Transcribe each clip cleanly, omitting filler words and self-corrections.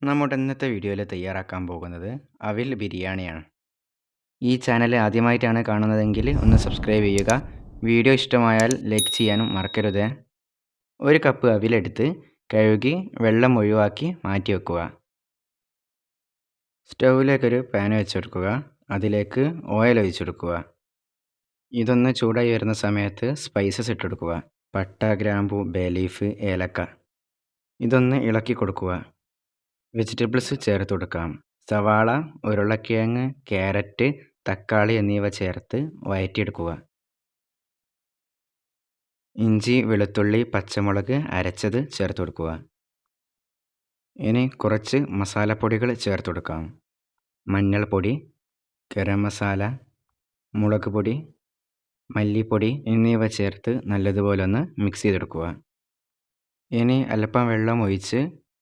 നമ്മുടെ ഇന്നത്തെ വീഡിയോയിൽ തയ്യാറാക്കാൻ പോകുന്നത് അവിൽ ബിരിയാണിയാണ്. ഈ ചാനൽ ആദ്യമായിട്ടാണ് കാണുന്നതെങ്കിൽ ഒന്ന് സബ്സ്ക്രൈബ് ചെയ്യുക. വീഡിയോ ഇഷ്ടമായാൽ ലൈക്ക് ചെയ്യാനും മറക്കരുത്. ഒരു കപ്പ് അവിലെടുത്ത് കഴുകി വെള്ളം ഒഴിവാക്കി മാറ്റി വെക്കുക. സ്റ്റൗവിലേക്കൊരു പാൻ വെച്ചെടുക്കുക. അതിലേക്ക് ഓയിൽ ഒഴിച്ചെടുക്കുക. ഇതൊന്ന് ചൂടായി വരുന്ന സമയത്ത് സ്പൈസസ് ഇട്ടെടുക്കുക. പട്ട, ഗ്രാമ്പു, ബേ ലീഫ്, ഏലക്ക. ഇതൊന്ന് ഇളക്കി കൊടുക്കുക. വെജിറ്റബിൾസ് ചേർത്ത് കൊടുക്കാം. സവാള, ഉരുളക്കിഴങ്ങ്, ക്യാരറ്റ്, തക്കാളി എന്നിവ ചേർത്ത് വഴറ്റിയെടുക്കുക. ഇഞ്ചി, വെളുത്തുള്ളി, പച്ചമുളക് അരച്ചത് ചേർത്ത് കൊടുക്കുക. ഇനി കുറച്ച് മസാലപ്പൊടികൾ ചേർത്ത് കൊടുക്കാം. മഞ്ഞൾപ്പൊടി, ഗരം മസാല, മുളക് പൊടി, മല്ലിപ്പൊടി എന്നിവ ചേർത്ത് നല്ലതുപോലെ ഒന്ന് മിക്സ് ചെയ്തെടുക്കുക. ഇനി അല്പം വെള്ളം ഒഴിച്ച്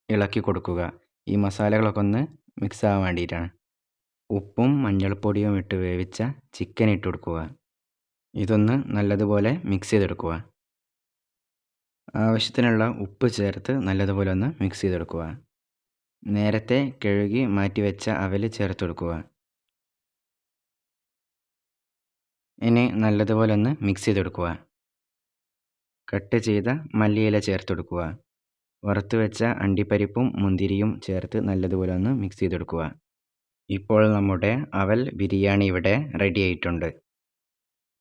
ഇളക്കി കൊടുക്കുക. ഈ മസാലകളൊക്കെ ഒന്ന് മിക്സ് ആവാൻ വേണ്ടിയിട്ടാണ്. ഉപ്പും മഞ്ഞൾപ്പൊടിയും ഇട്ട് വേവിച്ച ചിക്കൻ ഇട്ട് കൊടുക്കുക. ഇതൊന്ന് നല്ലതുപോലെ മിക്സ് ചെയ്തെടുക്കുക. ആവശ്യത്തിനുള്ള ഉപ്പ് ചേർത്ത് നല്ലതുപോലെ ഒന്ന് മിക്സ് ചെയ്തെടുക്കുക. നേരത്തെ കഴുകി മാറ്റി വെച്ച അവൽ ചേർത്ത് കൊടുക്കുക. ഇനി നല്ലതുപോലെ ഒന്ന് മിക്സ് ചെയ്തെടുക്കുക. കട്ട് ചെയ്ത മല്ലിയില ചേർത്ത് കൊടുക്കുക. വറുത്ത് വെച്ച അണ്ടിപ്പരിപ്പും മുന്തിരിയും ചേർത്ത് നല്ലതുപോലെ ഒന്ന് മിക്സ് ചെയ്തെടുക്കുക. ഇപ്പോൾ നമ്മുടെ അവൽ ബിരിയാണി ഇവിടെ റെഡി ആയിട്ടുണ്ട്.